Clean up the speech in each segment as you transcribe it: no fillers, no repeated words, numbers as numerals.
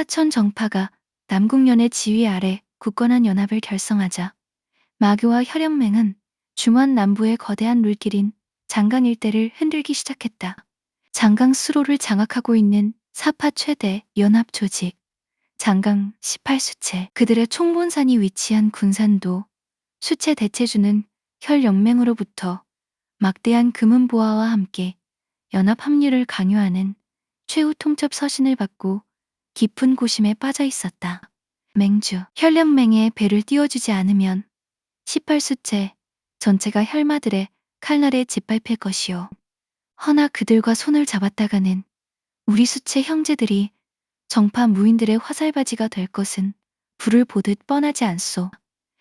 사촌 정파가 남궁련의 지휘 아래 굳건한 연합을 결성하자 마교와 혈연맹은 중원 남부의 거대한 물길인 장강 일대를 흔들기 시작했다. 장강 수로를 장악하고 있는 사파 최대 연합 조직 장강 18수체, 그들의 총본산이 위치한 군산도 수체 대체주는 혈연맹으로부터 막대한 금은보화와 함께 연합 합류를 강요하는 최후 통첩 서신을 받고 깊은 고심에 빠져 있었다. 맹주, 혈연맹에 배를 띄워주지 않으면 18수체 전체가 혈마들의 칼날에 짓밟힐 것이요. 허나 그들과 손을 잡았다가는 우리 수체 형제들이 정파 무인들의 화살바지가 될 것은 불을 보듯 뻔하지 않소.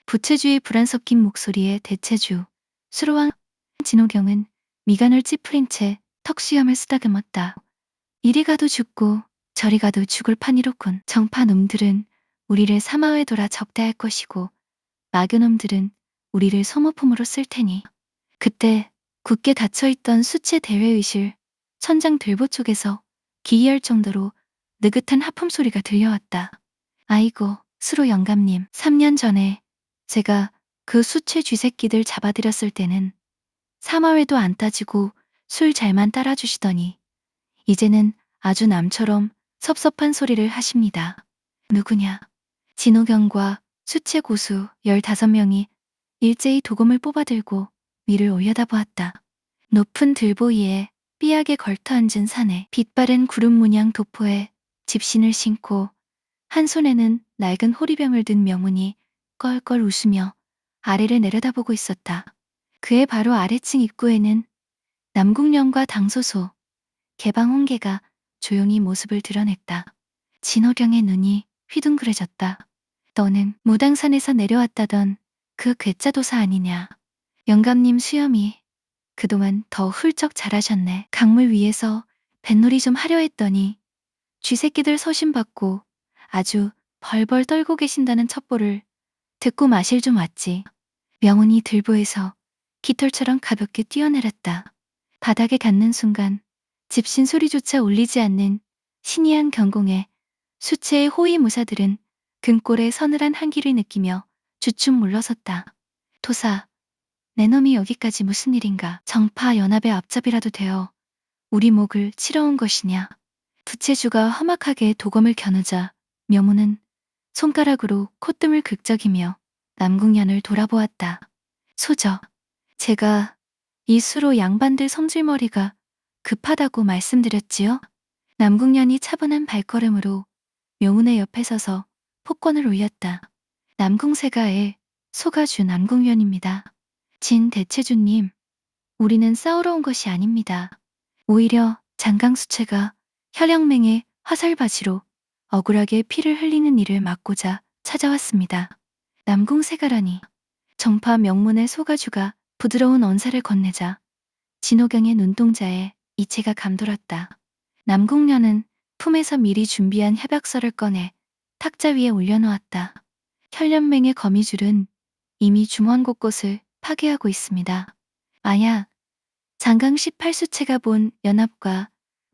부채주의 불안 섞인 목소리에 대체주 수로왕 진호경은 미간을 찌푸린 채 턱수염을 쓰다듬었다. 이리 가도 죽고 저리 가도 죽을 판이로군. 정파 놈들은 우리를 사마에 돌아 적대할 것이고 마교놈들은 우리를 소모품으로 쓸 테니. 그때 굳게 닫혀있던 수체 대회의실 천장 들보 쪽에서 기이할 정도로 느긋한 하품 소리가 들려왔다. 아이고, 수로 영감님, 3년 전에 제가 그 수체 쥐새끼들 잡아들였을 때는 사마회도 안 따지고 술 잘만 따라주시더니 이제는 아주 남처럼 섭섭한 소리를 하십니다. 누구냐? 진호경과 수체 고수 15명이 일제히 도검을 뽑아들고 위를 올려다보았다. 높은 들보 위에 삐약에 걸터앉은 산에 빛바랜 구름 문양 도포에 집신을 신고 한 손에는 낡은 호리병을 든 명운이 껄껄 웃으며 아래를 내려다보고 있었다. 그의 바로 아래층 입구에는 남궁련과 당소소, 개방홍계가 조용히 모습을 드러냈다. 진호경의 눈이 휘둥그레졌다. 너는 무당산에서 내려왔다던 그 괴짜도사 아니냐. 영감님 수염이 그동안 더 훌쩍 자라셨네. 강물 위에서 뱃놀이 좀 하려 했더니 쥐새끼들 서신받고 아주 벌벌 떨고 계신다는 첩보를 듣고 마실 좀 왔지. 명운이 들보에서 깃털처럼 가볍게 뛰어내렸다. 바닥에 닿는 순간 집신 소리조차 울리지 않는 신이한 경공에 수체의 호위무사들은 등골에 서늘한 한기를 느끼며 주춤 물러섰다. 도사, 내 놈이 여기까지 무슨 일인가. 정파 연합의 앞잡이라도 되어 우리 목을 치러 온 것이냐. 부채주가 험악하게 도검을 겨누자 명운은 손가락으로 콧등을 긁적이며 남궁련을 돌아보았다. 소저, 제가 이 수로 양반들 성질머리가 급하다고 말씀드렸지요? 남궁련이 차분한 발걸음으로 명운의 옆에 서서 폭권을 올렸다. 남궁세가의 소가주 남궁련입니다. 진 대체주님, 우리는 싸우러 온 것이 아닙니다. 오히려 장강수체가 혈영맹의 화살바지로 억울하게 피를 흘리는 일을 막고자 찾아왔습니다. 남궁세가라니. 정파 명문의 소가주가 부드러운 언사를 건네자 진호경의 눈동자에 이체가 감돌았다. 남궁련은 품에서 미리 준비한 협약서를 꺼내 탁자 위에 올려놓았다. 혈련맹의 거미줄은 이미 중원 곳곳을 파괴하고 있습니다. 만약 장강 18수체가 본 연합과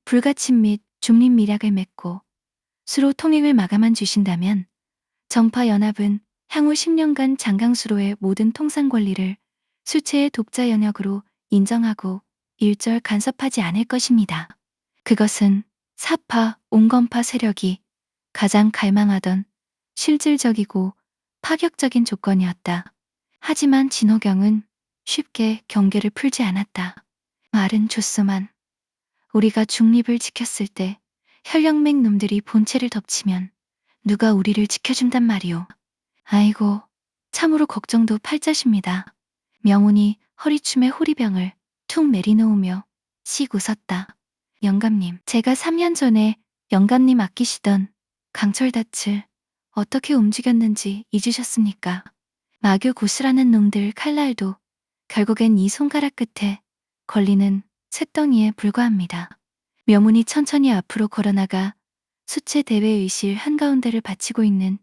불가침 및 중립미략을 맺고 수로 통행을 마감한 주신다면 정파 연합은 향후 10년간 장강수로의 모든 통상 권리를 수체의 독자 영역으로 인정하고 일절 간섭하지 않을 것입니다. 그것은 사파, 옹건파 세력이 가장 갈망하던 실질적이고 파격적인 조건이었다. 하지만 진호경은 쉽게 경계를 풀지 않았다. 말은 좋소만 우리가 중립을 지켰을 때 혈령맹 놈들이 본체를 덮치면 누가 우리를 지켜준단 말이오. 아이고, 참으로 걱정도 팔자십니다. 명운이 허리춤에 호리병을 툭 내리놓으며 씩 웃었다. 영감님, 제가 3년 전에 영감님 아끼시던 강철닻을 어떻게 움직였는지 잊으셨습니까? 마교 고스라는 놈들 칼날도 결국엔 이 손가락 끝에 걸리는 쇳덩이에 불과합니다. 명운이 천천히 앞으로 걸어나가 수체 대회의실 한가운데를 바치고 있는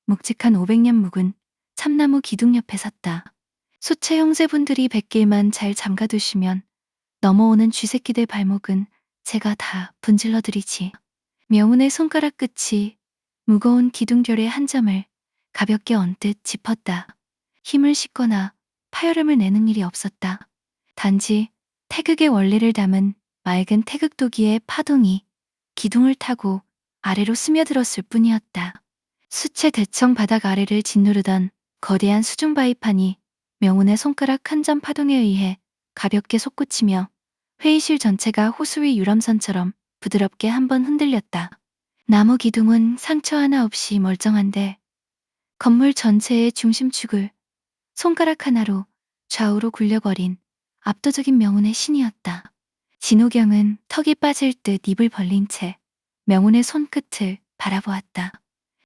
묵직한 500년 묵은 참나무 기둥 옆에 섰다. 수체 형제분들이 뱃길만 잘 잠가두시면 넘어오는 쥐새끼들 발목은 제가 다 분질러드리지. 명운의 손가락 끝이 무거운 기둥결의 한 점을 가볍게 언뜻 짚었다. 힘을 싣거나 파열음을 내는 일이 없었다. 단지 태극의 원리를 담은 맑은 태극도기의 파동이 기둥을 타고 아래로 스며들었을 뿐이었다. 수채 대청 바닥 아래를 짓누르던 거대한 수중바위판이 명운의 손가락 한 점 파동에 의해 가볍게 솟구치며 회의실 전체가 호수위 유람선처럼 부드럽게 한번 흔들렸다. 나무 기둥은 상처 하나 없이 멀쩡한데 건물 전체의 중심축을 손가락 하나로 좌우로 굴려버린 압도적인 명운의 신이었다. 진호경은 턱이 빠질 듯 입을 벌린 채 명운의 손끝을 바라보았다.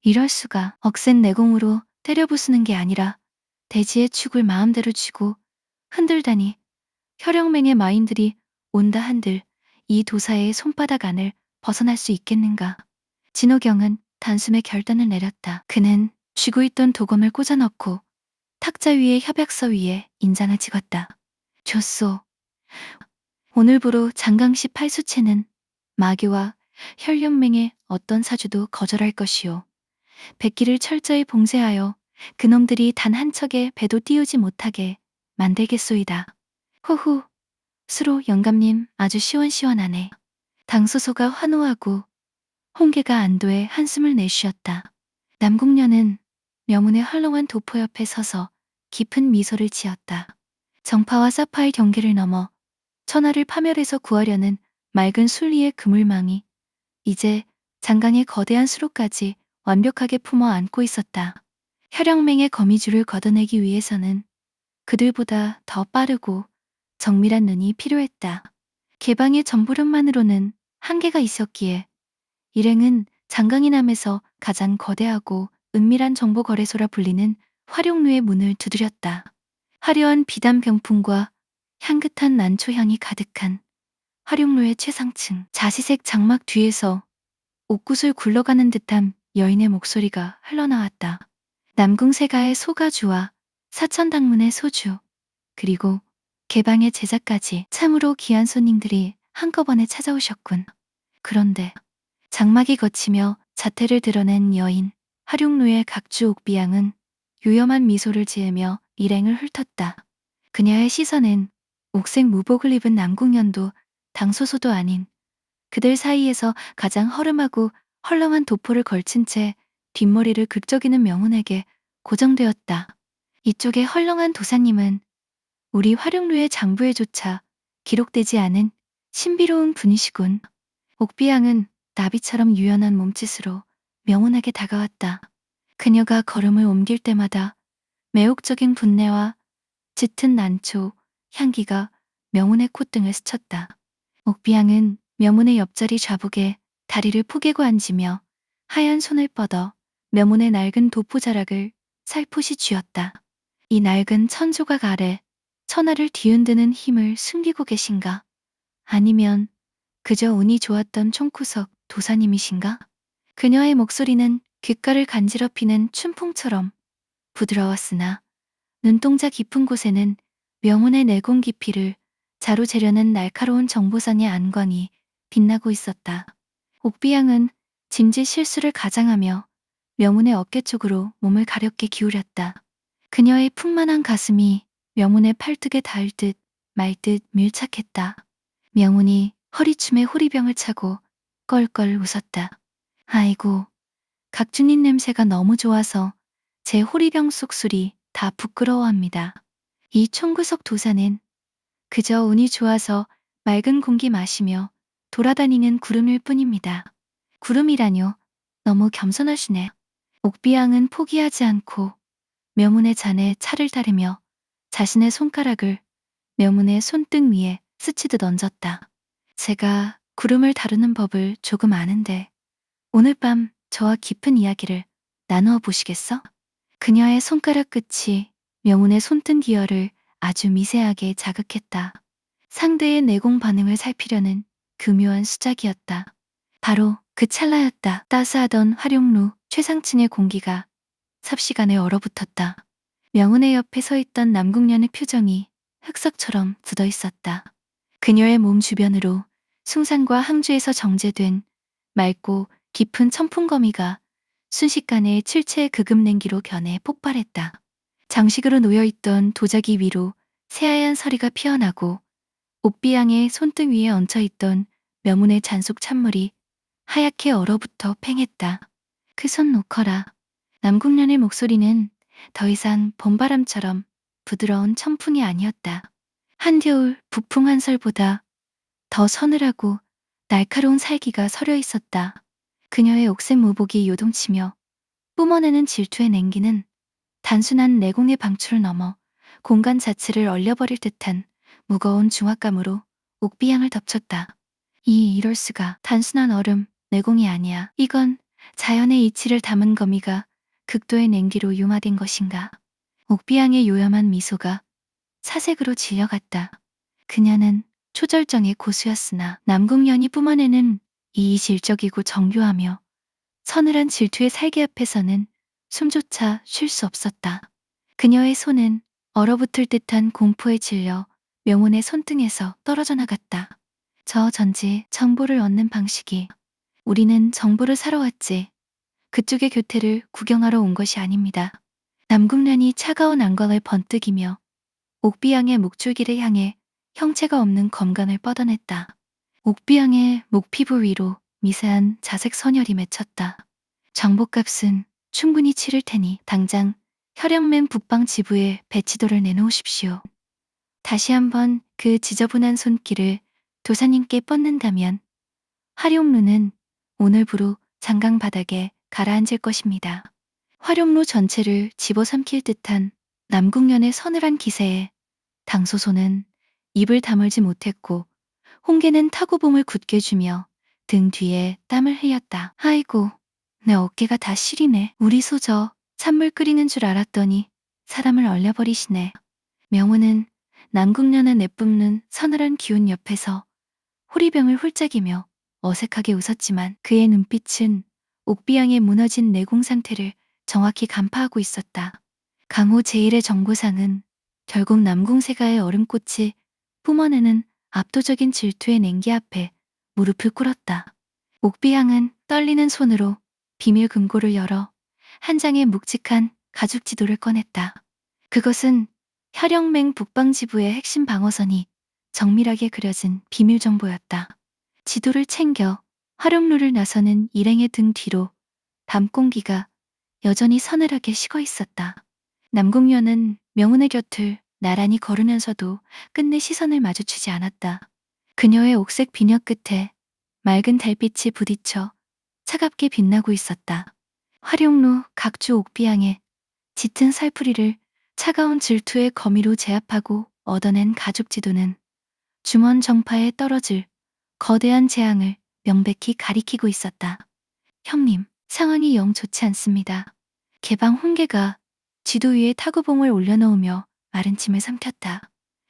이럴 수가. 억센 내공으로 때려 부수는 게 아니라 대지의 축을 마음대로 쥐고 흔들다니. 혈영맹의 마인들이 온다 한들 이 도사의 손바닥 안을 벗어날 수 있겠는가. 진호경은 단숨에 결단을 내렸다. 그는 쥐고 있던 도검을 꽂아 넣고 탁자 위에 협약서 위에 인장을 찍었다. 좋소. 오늘부로 장강시 팔수체는 마교와 혈련맹의 어떤 사주도 거절할 것이요. 백기를 철저히 봉쇄하여 그놈들이 단 한 척의 배도 띄우지 못하게 만들겠소이다. 호후, 수로 영감님 아주 시원시원하네. 당소소가 환호하고 홍계가 안도의 한숨을 내쉬었다. 남궁녀는 명운의 헐렁한 도포 옆에 서서 깊은 미소를 지었다. 정파와 사파의 경계를 넘어 천하를 파멸해서 구하려는 맑은 순리의 그물망이 이제 장강의 거대한 수로까지 완벽하게 품어 안고 있었다. 혈영맹의 거미줄을 걷어내기 위해서는 그들보다 더 빠르고 정밀한 눈이 필요했다. 개방의 전부력만으로는 한계가 있었기에 일행은 장강이남에서 가장 거대하고 은밀한 정보거래소라 불리는 화룡루의 문을 두드렸다. 화려한 비단 병풍과 향긋한 난초향이 가득한 화룡루의 최상층 자시색 장막 뒤에서 옥구슬 굴러가는 듯한 여인의 목소리가 흘러나왔다. 남궁세가의 소가주와 사천당문의 소주, 그리고 개방의 제자까지 참으로 귀한 손님들이 한꺼번에 찾아오셨군. 그런데 장막이 거치며 자태를 드러낸 여인 화룡루의 각주 옥비양은 요염한 미소를 지으며 일행을 훑었다. 그녀의 시선은 옥색 무복을 입은 남궁연도 당소소도 아닌 그들 사이에서 가장 허름하고 헐렁한 도포를 걸친 채 뒷머리를 긁적이는 명운에게 고정되었다. 이쪽의 헐렁한 도사님은 우리 화룡루의 장부에조차 기록되지 않은 신비로운 분이시군. 옥비양은 나비처럼 유연한 몸짓으로 명운에게 다가왔다. 그녀가 걸음을 옮길 때마다 매혹적인 분내와 짙은 난초, 향기가 명운의 콧등을 스쳤다. 옥비양은 명운의 옆자리 좌복에 다리를 포개고 앉으며 하얀 손을 뻗어 명운의 낡은 도포자락을 살포시 쥐었다. 이 낡은 천조각 아래 천하를 뒤흔드는 힘을 숨기고 계신가? 아니면 그저 운이 좋았던 총구석 도사님이신가? 그녀의 목소리는 귓가를 간지럽히는 춘풍처럼 부드러웠으나 눈동자 깊은 곳에는 명운의 내공 깊이를 자로재려는 날카로운 정보상의 안광이 빛나고 있었다. 옥비양은 짐짓 실수를 가장하며 명운의 어깨 쪽으로 몸을 가볍게 기울였다. 그녀의 풍만한 가슴이 명운의 팔뚝에 닿을 듯 말 듯 밀착했다. 명운이 허리춤에 호리병을 차고 껄껄 웃었다. 아이고, 각주님 냄새가 너무 좋아서 제 호리병 속 술이 다 부끄러워합니다. 이 총구석 도사는 그저 운이 좋아서 맑은 공기 마시며 돌아다니는 구름일 뿐입니다. 구름이라뇨? 너무 겸손하시네. 옥비양은 포기하지 않고 명운의 잔에 차를 따르며 자신의 손가락을 명운의 손등 위에 스치듯 얹었다. 제가 구름을 다루는 법을 조금 아는데 오늘 밤 저와 깊은 이야기를 나누어 보시겠어? 그녀의 손가락 끝이 명운의 손등 기혈을 아주 미세하게 자극했다. 상대의 내공 반응을 살피려는 교묘한 수작이었다. 바로 그 찰나였다. 따스하던 화룡루 최상층의 공기가 삽시간에 얼어붙었다. 명운의 옆에 서 있던 남궁년의 표정이 흑석처럼 굳어 있었다. 그녀의 몸 주변으로 숭산과 항주에서 정제된 맑고 깊은 천풍거미가 순식간에 칠채의 극음냉기로 견해 폭발했다. 장식으로 놓여있던 도자기 위로 새하얀 서리가 피어나고 옥비양의 손등 위에 얹혀있던 명운의 잔속 찬물이 하얗게 얼어붙어 팽했다. 그 손 놓거라. 남궁련의 목소리는 더 이상 봄바람처럼 부드러운 청풍이 아니었다. 한겨울 북풍 한설보다 더 서늘하고 날카로운 살기가 서려 있었다. 그녀의 옥색 무복이 요동치며 뿜어내는 질투의 냉기는 단순한 내공의 방출을 넘어 공간 자체를 얼려버릴 듯한 무거운 중압감으로 옥비양을 덮쳤다. 이럴 수가. 단순한 얼음, 내공이 아니야. 이건 자연의 이치를 담은 거미가 극도의 냉기로 융화된 것인가. 옥비양의 요염한 미소가 사색으로 질려갔다. 그녀는 초절정의 고수였으나 남궁연이 뿜어내는 이 질적이고 정교하며 서늘한 질투의 살기 앞에서는 숨조차 쉴 수 없었다. 그녀의 손은 얼어붙을 듯한 공포에 질려 명운의 손등에서 떨어져 나갔다. 저 전지 정보를 얻는 방식이. 우리는 정보를 사러 왔지. 그쪽의 교태를 구경하러 온 것이 아닙니다. 남궁련이 차가운 안광을 번뜩이며 옥비양의 목줄기를 향해 형체가 없는 검간을 뻗어냈다. 옥비양의 목피부 위로 미세한 자색 선혈이 맺혔다. 정보값은 충분히 치를 테니 당장 혈영맹 북방 지부에 배치도를 내놓으십시오. 다시 한번 그 지저분한 손길을 도사님께 뻗는다면 화룡루는 오늘부로 장강 바닥에 가라앉을 것입니다. 화룡루 전체를 집어삼킬 듯한 남궁련의 서늘한 기세에 당소소는 입을 다물지 못했고 홍계는 타구봉을 굳게 주며 등 뒤에 땀을 흘렸다. 아이고, 내 어깨가 다 시리네. 우리 소저 찬물 끓이는 줄 알았더니 사람을 얼려버리시네. 명우는 남궁련의 내뿜는 서늘한 기운 옆에서 호리병을 훌쩍이며 어색하게 웃었지만 그의 눈빛은 옥비양의 무너진 내공 상태를 정확히 간파하고 있었다. 강호 제1의 정보상은 결국 남궁세가의 얼음꽃이 뿜어내는 압도적인 질투의 냉기 앞에 무릎을 꿇었다. 옥비양은 떨리는 손으로 비밀 금고를 열어 한 장의 묵직한 가죽 지도를 꺼냈다. 그것은 혈영맹 북방지부의 핵심 방어선이 정밀하게 그려진 비밀 정보였다. 지도를 챙겨 화룡루를 나서는 일행의 등 뒤로 밤공기가 여전히 서늘하게 식어 있었다. 남궁련은 명운의 곁을 나란히 걸으면서도 끝내 시선을 마주치지 않았다. 그녀의 옥색 비녀 끝에 맑은 달빛이 부딪혀 차갑게 빛나고 있었다. 화룡루 각주 옥비양의 짙은 살풀이를 차가운 질투의 거미로 제압하고 얻어낸 가죽 지도는 중원 정파에 떨어질 거대한 재앙을 명백히 가리키고 있었다. 형님, 상황이 영 좋지 않습니다. 개방 홍계가 지도 위에 타구봉을 올려놓으며 마른 침을 삼켰다.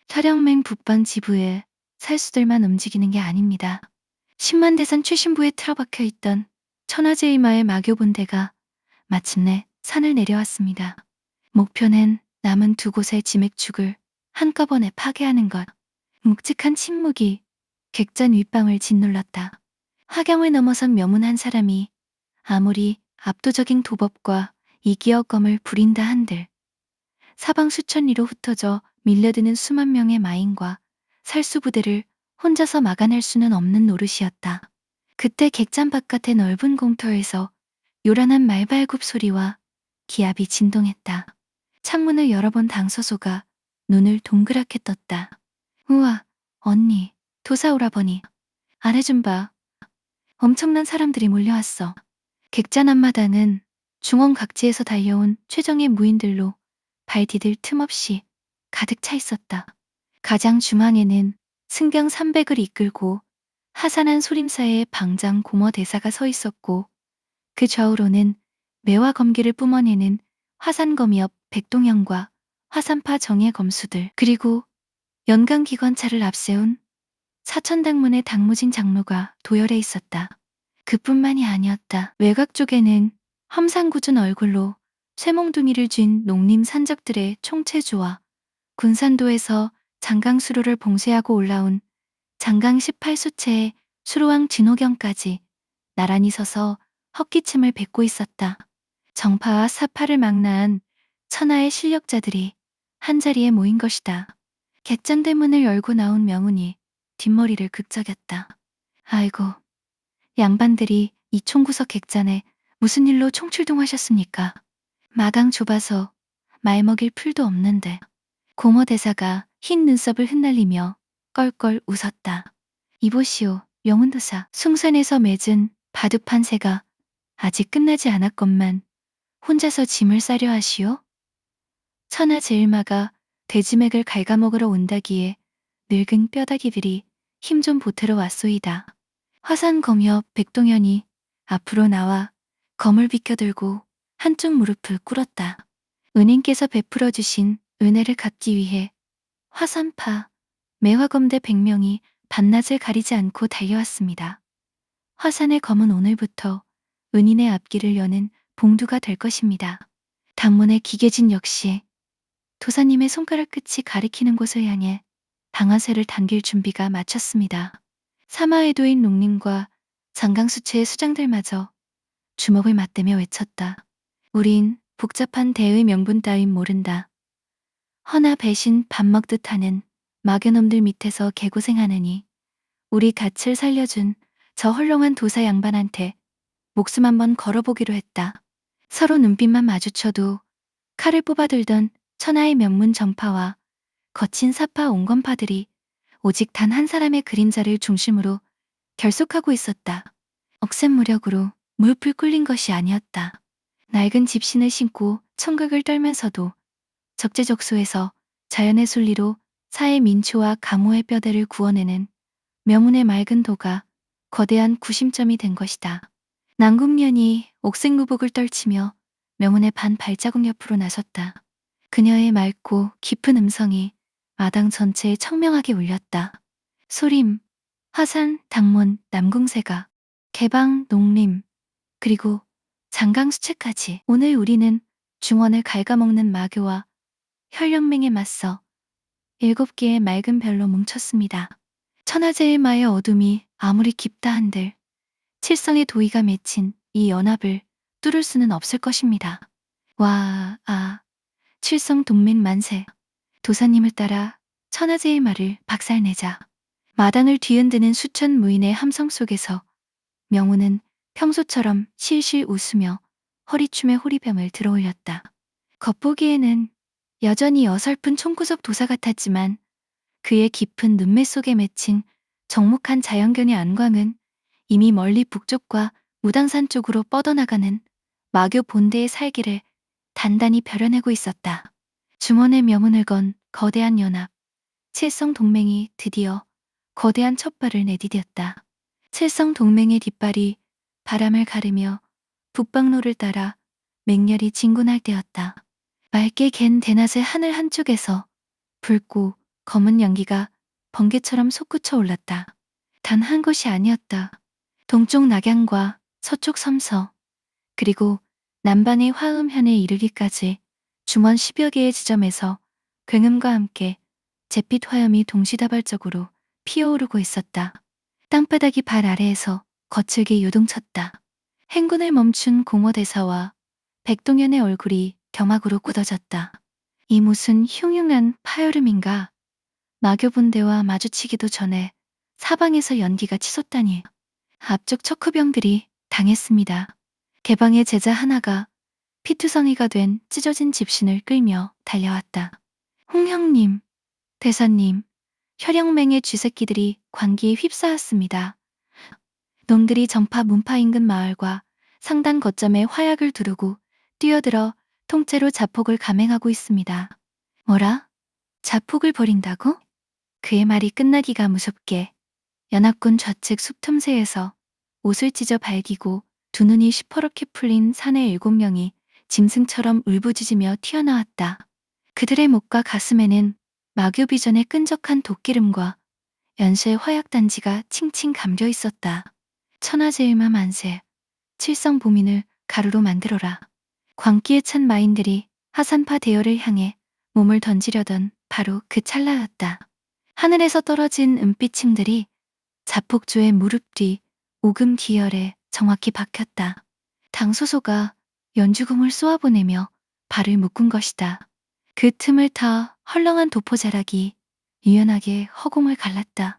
혈영맹 북방 지부에 살수들만 움직이는 게 아닙니다. 10만 대산 최신부에 틀어박혀 있던 천하제이마의 마교본대가 마침내 산을 내려왔습니다. 목표는 남은 두 곳의 지맥축을 한꺼번에 파괴하는 것. 묵직한 침묵이 객잔 윗방을 짓눌렀다. 화경을 넘어선 명운 한 사람이 아무리 압도적인 도법과 이기어검을 부린다 한들 사방 수천 리로 흩어져 밀려드는 수만 명의 마인과 살수부대를 혼자서 막아낼 수는 없는 노릇이었다. 그때 객잔 바깥의 넓은 공터에서 요란한 말발굽 소리와 기압이 진동했다. 창문을 열어본 당서소가 눈을 동그랗게 떴다. 우와, 언니, 도사오라버니. 아래 좀 봐. 엄청난 사람들이 몰려왔어. 객잔 앞마당은 중원 각지에서 달려온 최정예 무인들로 발 디딜 틈 없이 가득 차 있었다. 가장 중앙에는 승경 300을 이끌고 하산한 소림사의 방장 고머 대사가 서 있었고 그 좌우로는 매와 검기를 뿜어내는 화산검이 옆 백동영과 화산파 정예 검수들 그리고 연강기관차를 앞세운 사천당문의 당무진 장로가 도열해 있었다. 그뿐만이 아니었다. 외곽 쪽에는 험상궂은 얼굴로 쇠몽둥이를 쥔 농림 산적들의 총체주와 군산도에서 장강수로를 봉쇄하고 올라온 장강 18수체의 수로왕 진호경까지 나란히 서서 헛기침을 뱉고 있었다. 정파와 사파를 망라한 천하의 실력자들이 한자리에 모인 것이다. 객잔 대문을 열고 나온 명운이 뒷머리를 극적였다. 아이고, 양반들이 이 총구석 객잔에 무슨 일로 총출동하셨습니까? 마당 좁아서 말 먹일 풀도 없는데. 고모 대사가 흰 눈썹을 흩날리며 껄껄 웃었다. 이보시오, 명운도사. 숭산에서 맺은 바둑판 새가 아직 끝나지 않았건만 혼자서 짐을 싸려 하시오? 천하제일마가 돼지맥을 갉아먹으러 온다기에 늙은 뼈다귀들이 힘 좀 보태러 왔소이다. 화산검협 백동현이 앞으로 나와 검을 비켜들고 한쪽 무릎을 꿇었다. 은인께서 베풀어 주신 은혜를 갚기 위해 화산파 매화검대 100명이 반낮을 가리지 않고 달려왔습니다. 화산의 검은 오늘부터 은인의 앞길을 여는 봉두가 될 것입니다. 당문의 기계진 역시 도사님의 손가락 끝이 가리키는 곳을 향해 방아쇠를 당길 준비가 마쳤습니다. 사마의도인 농림과 장강수채의 수장들마저 주먹을 맞대며 외쳤다. 우린 복잡한 대의 명분 따윈 모른다. 허나 배신 밥 먹듯 하는 마교놈들 밑에서 개고생하느니 우리 닻을 살려준 저 헐렁한 도사 양반한테 목숨 한번 걸어보기로 했다. 서로 눈빛만 마주쳐도 칼을 뽑아들던 천하의 명문 정파와 거친 사파 온건파들이 오직 단 한 사람의 그림자를 중심으로 결속하고 있었다. 억센무력으로 무릎을 꿇린 것이 아니었다. 낡은 집신을 신고 청각을 떨면서도 적재적소에서 자연의 순리로 사의 민초와 강호의 뼈대를 구워내는 명운의 맑은 도가 거대한 구심점이 된 것이다. 남궁년이 옥색무복을 떨치며 명운의 반 발자국 옆으로 나섰다. 그녀의 맑고 깊은 음성이 마당 전체에 청명하게 울렸다. 소림, 화산, 당문, 남궁세가, 개방, 농림, 그리고 장강수채까지. 오늘 우리는 중원을 갉아먹는 마교와 혈령맹에 맞서 7개의 맑은 별로 뭉쳤습니다. 천하제일마의 어둠이 아무리 깊다 한들 칠성의 도의가 맺힌 이 연합을 뚫을 수는 없을 것입니다. 와, 아, 칠성 동맹 만세. 도사님을 따라 천하제일마를 박살내자. 마당을 뒤흔드는 수천 무인의 함성 속에서 명운은 평소처럼 실실 웃으며 허리춤에 호리병을 들어올렸다. 겉보기에는 여전히 어설픈 총구석 도사 같았지만 그의 깊은 눈매 속에 맺힌 정묵한 자연견의 안광은 이미 멀리 북쪽과 무당산 쪽으로 뻗어나가는 마교 본대의 살기를 단단히 벼려내고 있었다. 중원의 명운을 건 거대한 연합, 칠성 동맹이 드디어 거대한 첫발을 내디뎠다. 칠성 동맹의 뒷발이 바람을 가르며 북방로를 따라 맹렬히 진군할 때였다. 맑게 갠 대낮의 하늘 한쪽에서 붉고 검은 연기가 번개처럼 솟구쳐 올랐다. 단 한 곳이 아니었다. 동쪽 낙양과 서쪽 섬서, 그리고 남반의 화음현에 이르기까지 중원 10여 개의 지점에서 굉음과 함께 잿빛 화염이 동시다발적으로 피어오르고 있었다. 땅바닥이 발 아래에서 거칠게 요동쳤다. 행군을 멈춘 공허대사와 백동현의 얼굴이 경악으로 굳어졌다. 이 무슨 흉흉한 파여름인가. 마교분대와 마주치기도 전에 사방에서 연기가 치솟다니. 앞쪽 척후병들이 당했습니다. 개방의 제자 하나가 피투성이가 된 찢어진 집신을 끌며 달려왔다. 홍형님, 대사님, 혈영맹의 쥐새끼들이 관기에 휩싸였습니다. 놈들이 정파 문파 인근 마을과 상단 거점에 화약을 두르고 뛰어들어 통째로 자폭을 감행하고 있습니다. 뭐라? 자폭을 벌인다고? 그의 말이 끝나기가 무섭게 연합군 좌측 숲 틈새에서 옷을 찢어 발기고 두 눈이 시퍼렇게 풀린 사내 7명이 짐승처럼 울부짖으며 튀어나왔다. 그들의 목과 가슴에는 마교비전의 끈적한 돛기름과 연쇄 화약단지가 칭칭 감려 있었다. 천하제일마 만세, 칠성보민을 가루로 만들어라. 광기에 찬 마인들이 하산파 대열을 향해 몸을 던지려던 바로 그 찰나였다. 하늘에서 떨어진 은빛 침들이 자폭조의 무릎 뒤 오금 기열에 정확히 박혔다. 당소소가 연주금을 쏘아보내며 발을 묶은 것이다. 그 틈을 타 헐렁한 도포자락이 유연하게 허공을 갈랐다.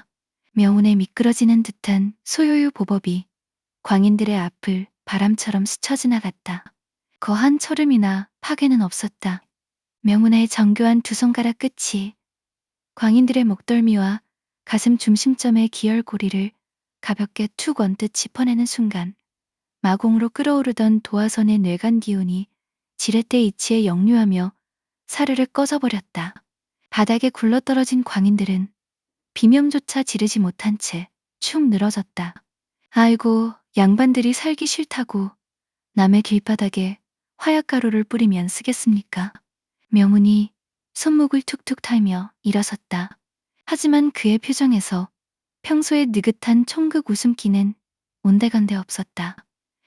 명운에 미끄러지는 듯한 소요유 보법이 광인들의 앞을 바람처럼 스쳐 지나갔다. 거한 철음이나 파괴는 없었다. 명운의 정교한 두 손가락 끝이 광인들의 목덜미와 가슴 중심점의 기혈고리를 가볍게 툭 언뜻 짚어내는 순간 마공으로 끓어오르던 도화선의 뇌관 기운이 지렛대 이치에 역류하며 사르르 꺼져버렸다. 바닥에 굴러떨어진 광인들은 비명조차 지르지 못한 채 축 늘어졌다. 아이고, 양반들이 살기 싫다고 남의 길바닥에 화약가루를 뿌리면 쓰겠습니까? 명운이 손목을 툭툭 탈며 일어섰다. 하지만 그의 표정에서 평소의 느긋한 총극 웃음기는 온데간데 없었다.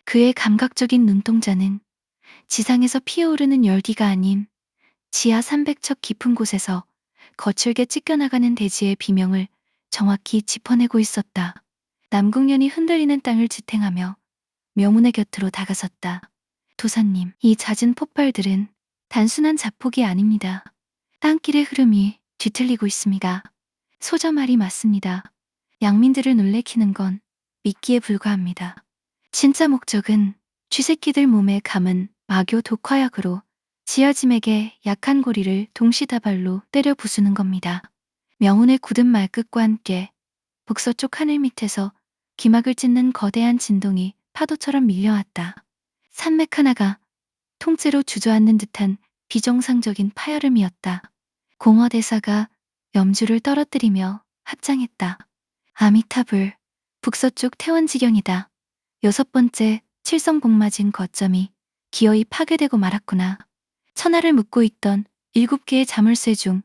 그의 감각적인 눈동자는 지상에서 피어오르는 열기가 아닌 지하 300척 깊은 곳에서 거칠게 찢겨나가는 대지의 비명을 정확히 짚어내고 있었다. 남궁년이 흔들리는 땅을 지탱하며 명운의 곁으로 다가섰다. 도사님, 이 잦은 폭발들은 단순한 자폭이 아닙니다. 땅길의 흐름이 뒤틀리고 있습니다. 소저 말이 맞습니다. 양민들을 놀래키는 건 미끼에 불과합니다. 진짜 목적은 쥐새끼들 몸에 감은 마교 독화약으로 지하짐에게 약한 고리를 동시다발로 때려 부수는 겁니다. 명운의 굳은 말끝과 함께 북서쪽 하늘 밑에서 기막을 찢는 거대한 진동이 파도처럼 밀려왔다. 산맥 하나가 통째로 주저앉는 듯한 비정상적인 파열음이었다. 공허대사가 염주를 떨어뜨리며 합장했다. 아미타불, 북서쪽 태원지경이다. 6번째 칠성복맞은 거점이 기어이 파괴되고 말았구나. 천하를 묶고 있던 7개의 자물쇠 중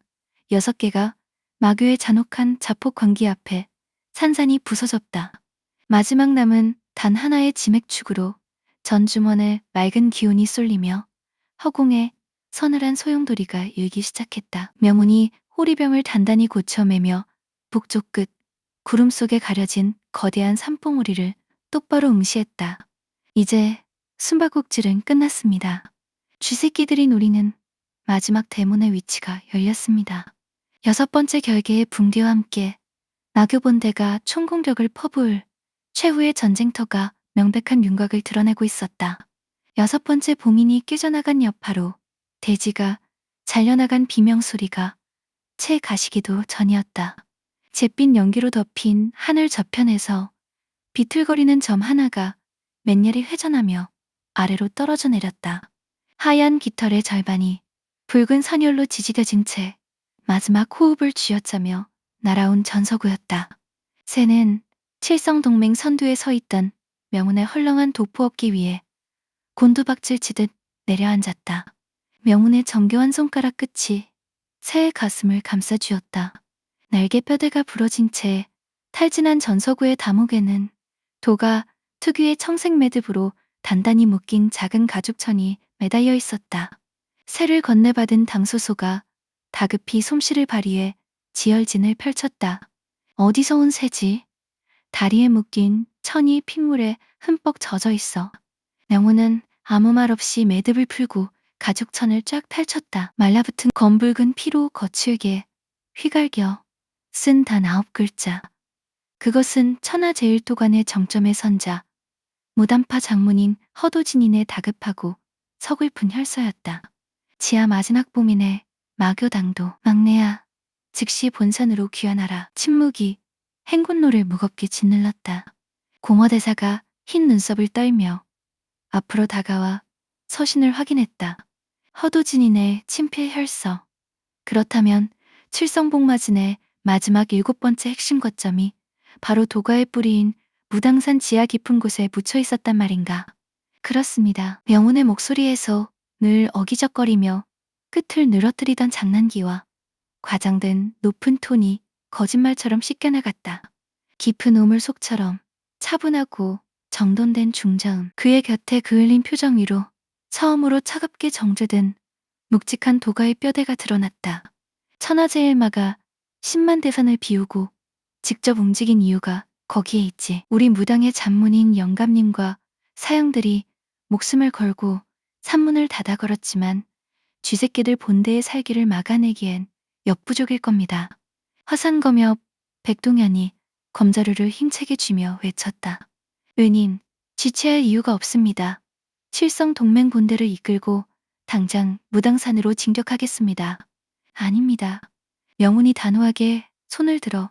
6개가 마교의 잔혹한 자폭 광기 앞에 산산이 부서졌다. 마지막 남은 단 하나의 지맥축으로 전주먼의 맑은 기운이 쏠리며 허공에 서늘한 소용돌이가 일기 시작했다. 명운이 호리병을 단단히 고쳐매며 북쪽 끝 구름 속에 가려진 거대한 산봉우리를 똑바로 응시했다. 이제 숨바꼭질은 끝났습니다. 쥐새끼들이 노리는 마지막 대문의 위치가 열렸습니다. 6번째 결계의 붕괴와 함께 나교본대가 총공격을 퍼부을 최후의 전쟁터가 명백한 윤곽을 드러내고 있었다. 6번째 봉인이 깨져나간 여파로 대지가 잘려나간 비명소리가 채 가시기도 전이었다. 잿빛 연기로 덮인 하늘 저편에서 비틀거리는 점 하나가 맹렬히 회전하며 아래로 떨어져 내렸다. 하얀 깃털의 절반이 붉은 선율로 지지겨진 채 마지막 호흡을 쥐어짜며 날아온 전서구였다. 새는 칠성동맹 선두에 서 있던 명운의 헐렁한 도포업기 위에 곤두박질 치듯 내려앉았다. 명운의 정교한 손가락 끝이 새의 가슴을 감싸쥐었다. 날개 뼈대가 부러진 채 탈진한 전서구의 다목에는 도가 특유의 청색 매듭으로 단단히 묶인 작은 가죽천이 매달려 있었다. 새를 건네받은 당소소가 다급히 솜씨를 발휘해 지혈진을 펼쳤다. 어디서 온 새지? 다리에 묶인 천이 핏물에 흠뻑 젖어 있어. 명운은 아무 말 없이 매듭을 풀고 가죽천을 쫙 펼쳤다. 말라붙은 검붉은 피로 거칠게 휘갈겨 쓴 단 9글자. 그것은 천하제일도관의 정점에 선자 무단파 장문인 허도진인의 다급하고 서글픈 혈서였다. 지하 마지막 보민의 마교당도 막내야 즉시 본산으로 귀환하라. 침묵이 행군노를 무겁게 짓눌렀다. 공허대사가 흰 눈썹을 떨며 앞으로 다가와 서신을 확인했다. 허도진인의 친필 혈서. 그렇다면 칠성복마진의 마지막 7번째 핵심 거점이 바로 도가의 뿌리인 무당산 지하 깊은 곳에 묻혀 있었단 말인가. 그렇습니다. 명운의 목소리에서 늘 어기적거리며 끝을 늘어뜨리던 장난기와 과장된 높은 톤이 거짓말처럼 씻겨나갔다. 깊은 우물 속처럼 차분하고 정돈된 중저음. 그의 곁에 그을린 표정 위로 처음으로 차갑게 정제된 묵직한 도가의 뼈대가 드러났다. 천하제일마가 10만 대산을 비우고 직접 움직인 이유가 거기에 있지. 우리 무당의 잡문인 영감님과 사형들이 목숨을 걸고 산문을 닫아 걸었지만 쥐새끼들 본대의 살기를 막아내기엔 역부족일 겁니다. 화상검엽 백동현이 검자루를 힘차게 쥐며 외쳤다. 은인, 지체할 이유가 없습니다. 칠성 동맹 본대를 이끌고 당장 무당산으로 진격하겠습니다. 아닙니다. 명운이 단호하게 손을 들어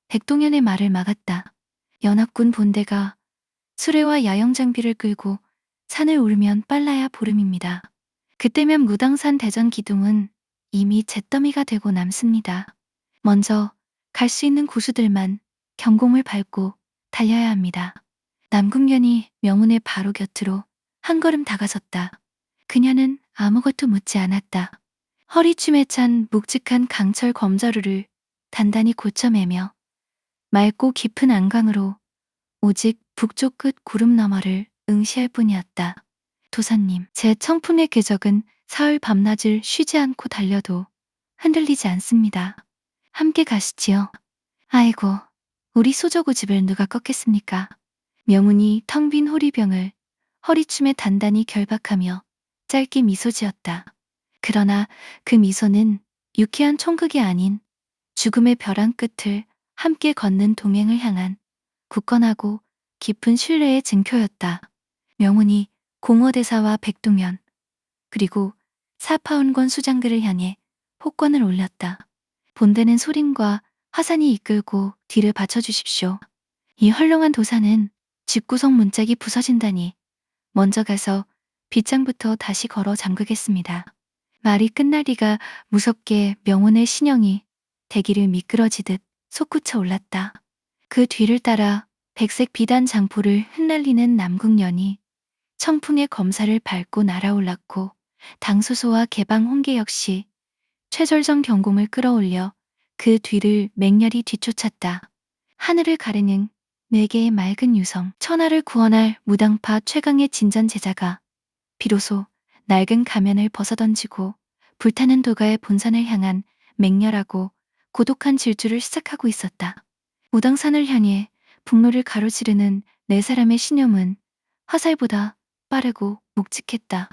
백동현의 말을 막았다. 연합군 본대가 수레와 야영 장비를 끌고 산을 오르면 빨라야 보름입니다. 그때면 무당산 대전 기둥은 이미 잿더미가 되고 남습니다. 먼저 갈 수 있는 고수들만 경공을 밟고 달려야 합니다. 남궁년이 명운의 바로 곁으로 한 걸음 다가섰다. 그녀는 아무것도 묻지 않았다. 허리춤에 찬 묵직한 강철 검자루를 단단히 고쳐매며 맑고 깊은 안강으로 오직 북쪽 끝 구름 너머를 응시할 뿐이었다. 도사님, 제 청풍의 궤적은 사흘 밤낮을 쉬지 않고 달려도 흔들리지 않습니다. 함께 가시지요. 아이고, 우리 소저고집을 누가 꺾겠습니까? 명운이 텅 빈 호리병을 허리춤에 단단히 결박하며 짧게 미소 지었다. 그러나 그 미소는 유쾌한 총극이 아닌 죽음의 벼랑 끝을 함께 걷는 동행을 향한 굳건하고 깊은 신뢰의 증표였다. 명운이 공허대사와 백동현 그리고 사파운권 수장들을 향해 폭권을 올렸다. 본대는 소림과 화산이 이끌고 뒤를 받쳐주십시오. 이 헐렁한 도사는 집구석 문짝이 부서진다니 먼저 가서 빗장부터 다시 걸어 잠그겠습니다. 말이 끝나리가 무섭게 명운의 신형이 대기를 미끄러지듯 솟구쳐 올랐다. 그 뒤를 따라 백색 비단 장포를 흩날리는 남궁년이 청풍의 검사를 밟고 날아올랐고 당소소와 개방 홍계 역시 최절정 경공을 끌어올려 그 뒤를 맹렬히 뒤쫓았다. 하늘을 가르는 네 개의 맑은 유성, 천하를 구원할 무당파 최강의 진전 제자가 비로소 낡은 가면을 벗어던지고 불타는 도가의 본산을 향한 맹렬하고 고독한 질주를 시작하고 있었다. 무당산을 향해 북로를 가로지르는 네 사람의 신념은 화살보다 빠르고 묵직했다.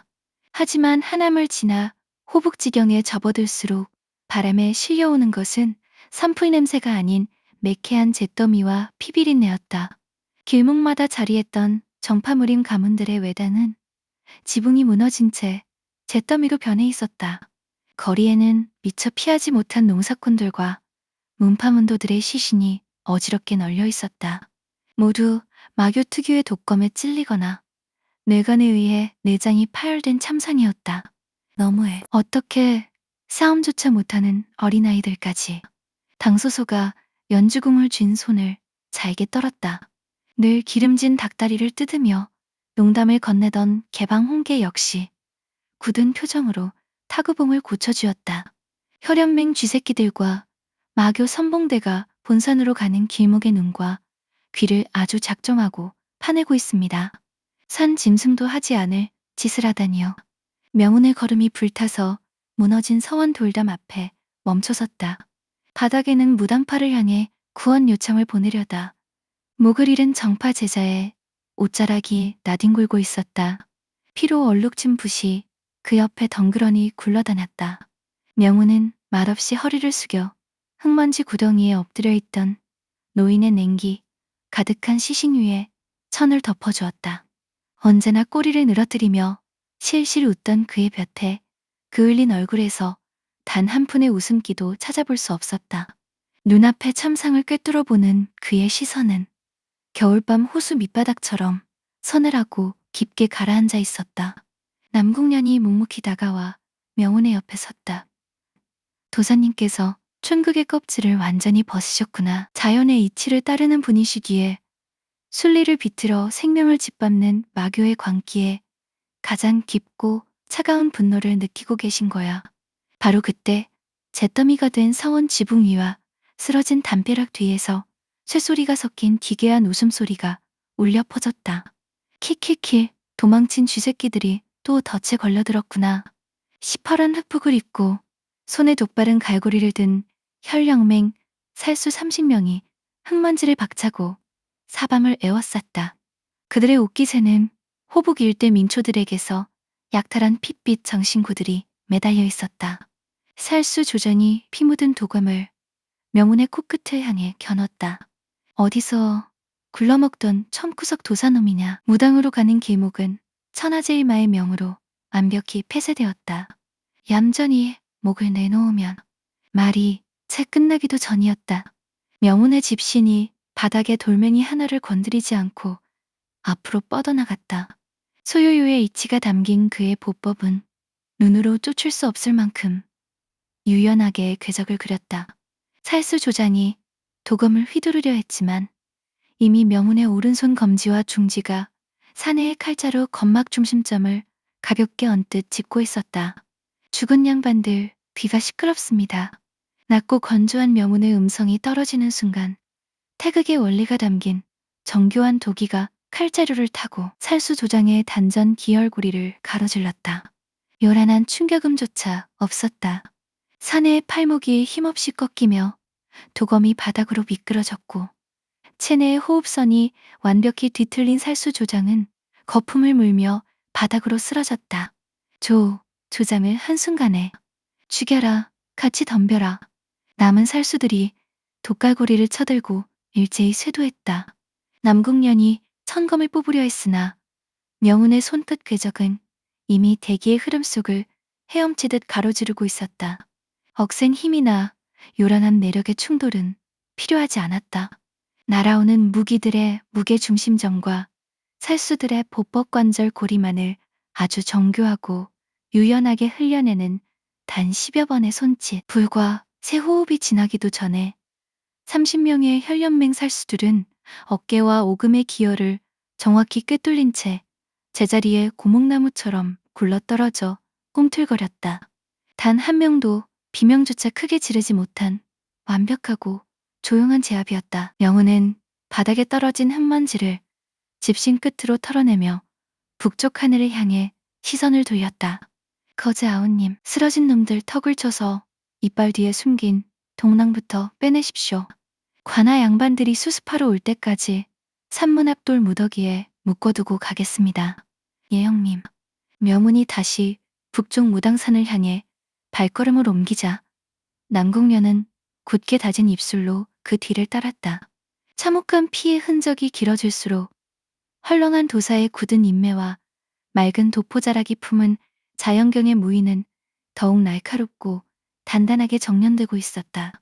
하지만 한암을 지나 호북지경에 접어들수록 바람에 실려오는 것은 산풀 냄새가 아닌 매캐한 잿더미와 피비린내였다. 길목마다 자리했던 정파무림 가문들의 외단은 지붕이 무너진 채 잿더미로 변해 있었다. 거리에는 미처 피하지 못한 농사꾼들과 문파문도들의 시신이 어지럽게 널려 있었다. 모두 마교 특유의 독검에 찔리거나 뇌관에 의해 내장이 파열된 참상이었다. 너무해. 어떻게 싸움조차 못하는 어린아이들까지. 당소소가 연주궁을 쥔 손을 잘게 떨었다. 늘 기름진 닭다리를 뜯으며 농담을 건네던 개방 홍계 역시 굳은 표정으로 타구봉을 고쳐주었다. 혈연맹 쥐새끼들과 마교 선봉대가 본산으로 가는 길목의 눈과 귀를 아주 작정하고 파내고 있습니다. 산 짐승도 하지 않을 짓을 하다니요. 명운의 걸음이 불타서 무너진 서원 돌담 앞에 멈춰섰다. 바닥에는 무당파를 향해 구원 요청을 보내려다 목을 잃은 정파 제자의 옷자락이 나뒹굴고 있었다. 피로 얼룩진 붓이 그 옆에 덩그러니 굴러다녔다. 명운은 말없이 허리를 숙여 흙먼지 구덩이에 엎드려 있던 노인의 냉기 가득한 시신 위에 천을 덮어주었다. 언제나 꼬리를 늘어뜨리며 실실 웃던 그의 볕에 그을린 얼굴에서 단 한 푼의 웃음기도 찾아볼 수 없었다. 눈앞에 참상을 꿰뚫어 보는 그의 시선은 겨울밤 호수 밑바닥처럼 서늘하고 깊게 가라앉아 있었다. 남궁년이 묵묵히 다가와 명운의 옆에 섰다. 도사님께서 춘극의 껍질을 완전히 벗으셨구나. 자연의 이치를 따르는 분이시기에 순리를 비틀어 생명을 짓밟는 마교의 광기에 가장 깊고 차가운 분노를 느끼고 계신 거야. 바로 그때 잿더미가 된 서원 지붕 위와 쓰러진 담벼락 뒤에서 쇠소리가 섞인 기괴한 웃음소리가 울려 퍼졌다. 킥킥킥 도망친 쥐새끼들이 또 덫에 걸려들었구나. 시퍼런 흑복을 입고 손에 독바른 갈고리를 든 혈령맹 살수 30명이 흙먼지를 박차고 사방을 에워쌌다. 그들의 옷깃에는 호북 일대 민초들에게서 약탈한 핏빛 장신구들이 매달려 있었다. 살수 조장이 피 묻은 도감을 명운의 코끝을 향해 겨눴다. 어디서 굴러먹던 천구석 도사놈이냐. 무당으로 가는 길목은 천하제일마의 명으로 완벽히 폐쇄되었다. 얌전히 목을 내놓으면 말이 채 끝나기도 전이었다. 명운의 집신이 바닥에 돌멩이 하나를 건드리지 않고 앞으로 뻗어나갔다. 소요요의 이치가 담긴 그의 보법은 눈으로 쫓을 수 없을 만큼 유연하게 궤적을 그렸다. 살수 조장이 도검을 휘두르려 했지만 이미 명운의 오른손 검지와 중지가 사내의 칼자루 건막 중심점을 가볍게 언뜻 짚고 있었다. 죽은 양반들 귀가 시끄럽습니다. 낮고 건조한 명운의 음성이 떨어지는 순간 태극의 원리가 담긴 정교한 도기가 칼자루를 타고 살수 조장의 단전 기혈고리를 가로질렀다. 요란한 충격음조차 없었다. 사내의 팔목이 힘없이 꺾이며 도검이 바닥으로 미끄러졌고 체내의 호흡선이 완벽히 뒤틀린 살수 조장은 거품을 물며 바닥으로 쓰러졌다. 조장을 한순간에 죽여라, 같이 덤벼라. 남은 살수들이 돛갈고리를 쳐들고 일제히 쇄도했다. 남궁년이 천검을 뽑으려 했으나 명운의 손끝 궤적은 이미 대기의 흐름 속을 헤엄치듯 가로지르고 있었다. 억센 힘이나 요란한 매력의 충돌은 필요하지 않았다. 날아오는 무기들의 무게중심점과 살수들의 보법관절 고리만을 아주 정교하고 유연하게 흘려내는 단 10여 번의 손짓. 불과 세 호흡이 지나기도 전에 30명의 혈련맹 살수들은 어깨와 오금의 기혈을 정확히 꿰뚫린 채 제자리에 고목나무처럼 굴러떨어져 꿈틀거렸다. 단 한 명도 비명조차 크게 지르지 못한 완벽하고 조용한 제압이었다. 명운은 바닥에 떨어진 흙먼지를 집신 끝으로 털어내며 북쪽 하늘을 향해 시선을 돌렸다. 거제 아우님, 쓰러진 놈들 턱을 쳐서 이빨 뒤에 숨긴 동낭부터 빼내십시오. 관아 양반들이 수습하러 올 때까지 산문 앞 돌 무더기에 묶어두고 가겠습니다. 예 형님. 명운이 다시 북쪽 무당산을 향해 발걸음을 옮기자 남궁녀는 굳게 다진 입술로 그 뒤를 따랐다. 참혹한 피의 흔적이 길어질수록 헐렁한 도사의 굳은 인매와 맑은 도포자락이 품은 자연경의 무의는 더욱 날카롭고 단단하게 정련되고 있었다.